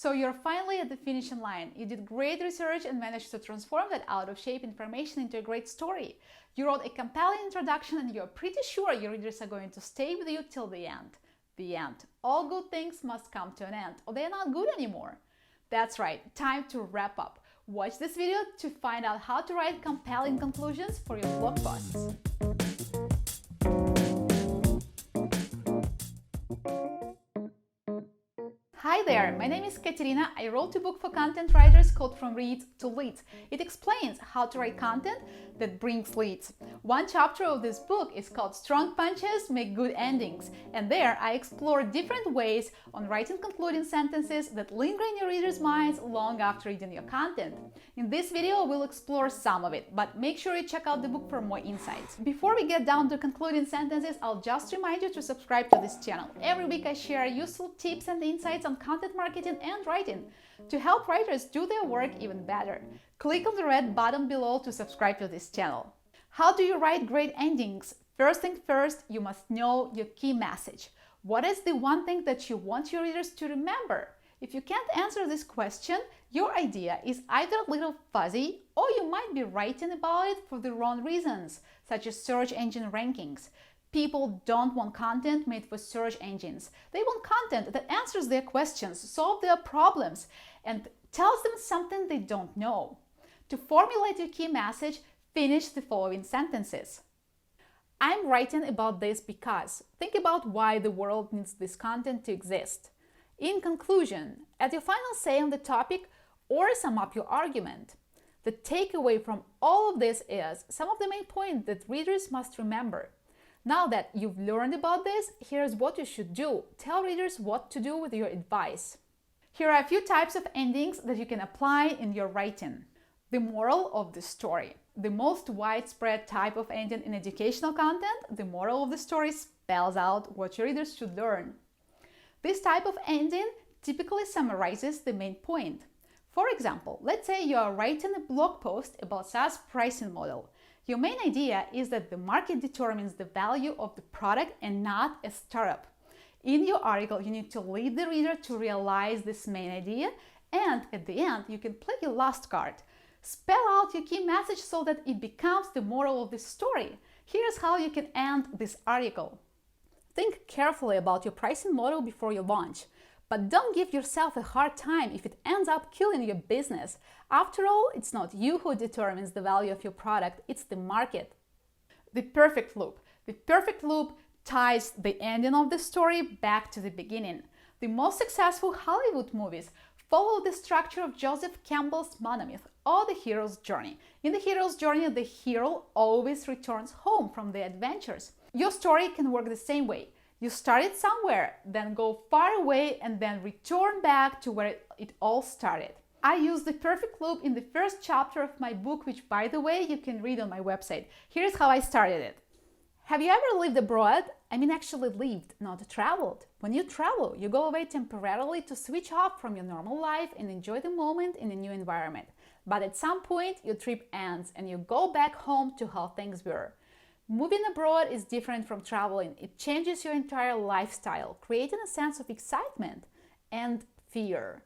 So you're finally at the finishing line. You did great research and managed to transform that out-of-shape information into a great story. You wrote a compelling introduction and you're pretty sure your readers are going to stay with you till the end. The end. All good things must come to an end, or they're not good anymore. That's right, time to wrap up. Watch this video to find out how to write compelling conclusions for your blog posts. Hi there, my name is Katerina. I wrote a book for content writers called From Reads to Leads. It explains how to write content that brings leads. One chapter of this book is called Strong Punches Make Good Endings, and there I explore different ways on writing concluding sentences that linger in your readers' minds long after reading your content. In this video, we'll explore some of it, but make sure you check out the book for more insights. Before we get down to concluding sentences, I'll just remind you to subscribe to this channel. Every week I share useful tips and insights on content marketing and writing to help writers do their work even better. Click on the red button below to subscribe to this channel. How do you write great endings? First thing first, you must know your key message. What is the one thing that you want your readers to remember? If you can't answer this question, your idea is either a little fuzzy or you might be writing about it for the wrong reasons, such as search engine rankings. People don't want content made for search engines. They want content that answers their questions, solves their problems, and tells them something they don't know. To formulate your key message, finish the following sentences. I'm writing about this because. Think about why the world needs this content to exist. In conclusion, add your final say on the topic or sum up your argument. The takeaway from all of this is some of the main points that readers must remember. Now that you've learned about this, here's what you should do. Tell readers what to do with your advice. Here are a few types of endings that you can apply in your writing. The moral of the story. The most widespread type of ending in educational content, the moral of the story spells out what your readers should learn. This type of ending typically summarizes the main point. For example, let's say you are writing a blog post about SaaS pricing model. Your main idea is that the market determines the value of the product and not a startup. In your article, you need to lead the reader to realize this main idea, and at the end, you can play your last card. Spell out your key message so that it becomes the moral of the story. Here's how you can end this article. Think carefully about your pricing model before you launch. But don't give yourself a hard time if it ends up killing your business. After all, it's not you who determines the value of your product, it's the market. The perfect loop. The perfect loop ties the ending of the story back to the beginning. The most successful Hollywood movies follow the structure of Joseph Campbell's monomyth, or the hero's journey. In the hero's journey, the hero always returns home from the adventures. Your story can work the same way. You started somewhere, then go far away, and then return back to where it all started. I use the perfect loop in the first chapter of my book, which, by the way, you can read on my website. Here's how I started it. Have you ever lived abroad? I mean, actually lived, not traveled. When you travel, you go away temporarily to switch off from your normal life and enjoy the moment in a new environment. But at some point, your trip ends and you go back home to how things were. Moving abroad is different from traveling. It changes your entire lifestyle, creating a sense of excitement and fear.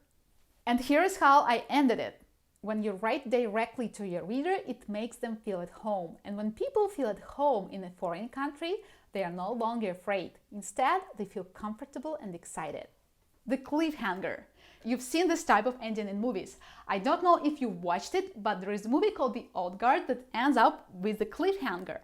And here's how I ended it. When you write directly to your reader, it makes them feel at home. And when people feel at home in a foreign country, they are no longer afraid. Instead, they feel comfortable and excited. The cliffhanger. You've seen this type of ending in movies. I don't know if you watched it, but there is a movie called The Old Guard that ends up with the cliffhanger.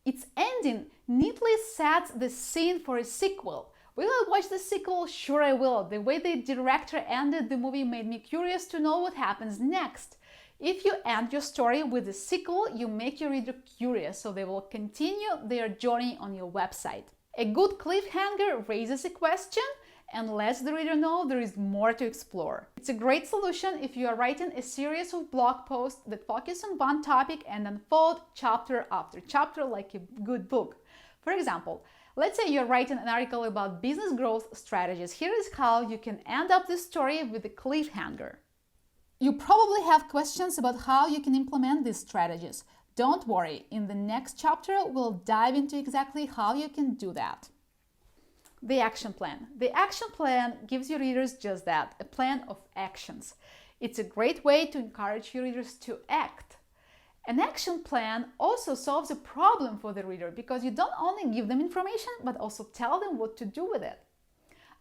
Its ending neatly sets the scene for a sequel. Will I watch the sequel? Sure I will. The way the director ended the movie made me curious to know what happens next. If you end your story with a sequel, you make your reader curious, so they will continue their journey on your website. A good cliffhanger raises a question and lets the reader know there is more to explore. It's a great solution if you are writing a series of blog posts that focus on one topic and unfold chapter after chapter like a good book. For example, let's say you're writing an article about business growth strategies. Here is how you can end up the story with a cliffhanger. You probably have questions about how you can implement these strategies. Don't worry, in the next chapter, we'll dive into exactly how you can do that. The action plan. The action plan gives your readers just that, a plan of actions. It's a great way to encourage your readers to act. An action plan also solves a problem for the reader because you don't only give them information but also tell them what to do with it.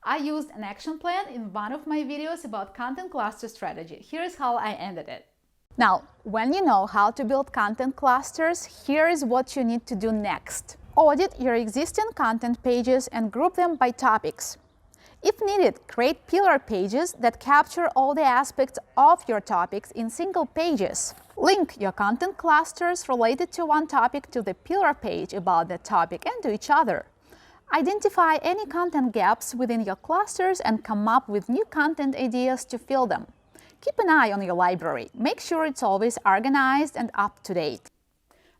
I used an action plan in one of my videos about content cluster strategy. Here's how I ended it. Now, when you know how to build content clusters, here is what you need to do next. Audit your existing content pages and group them by topics. If needed, create pillar pages that capture all the aspects of your topics in single pages. Link your content clusters related to one topic to the pillar page about that topic and to each other. Identify any content gaps within your clusters and come up with new content ideas to fill them. Keep an eye on your library. Make sure it's always organized and up to date.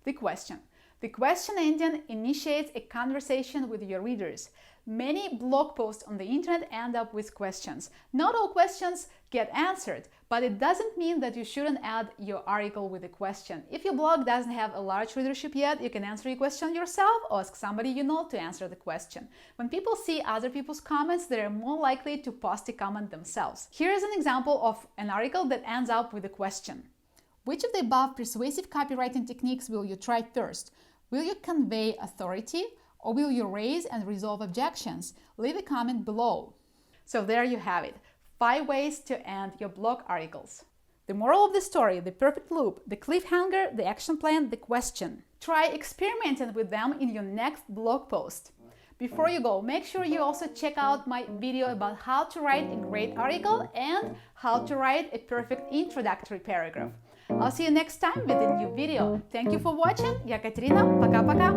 The question. The question engine initiates a conversation with your readers. Many blog posts on the internet end up with questions. Not all questions get answered, but it doesn't mean that you shouldn't add your article with a question. If your blog doesn't have a large readership yet, you can answer your question yourself or ask somebody you know to answer the question. When people see other people's comments, they are more likely to post a comment themselves. Here is an example of an article that ends up with a question. Which of the above persuasive copywriting techniques will you try first? Will you convey authority or will you raise and resolve objections? Leave a comment below. So there you have it. 5 ways to end your blog articles. The moral of the story, the perfect loop, the cliffhanger, the action plan, the question. Try experimenting with them in your next blog post. Before you go, make sure you also check out my video about how to write a great article and how to write a perfect introductory paragraph. I'll see you next time with a new video. Thank you for watching. Я Катерина. Пока-пока.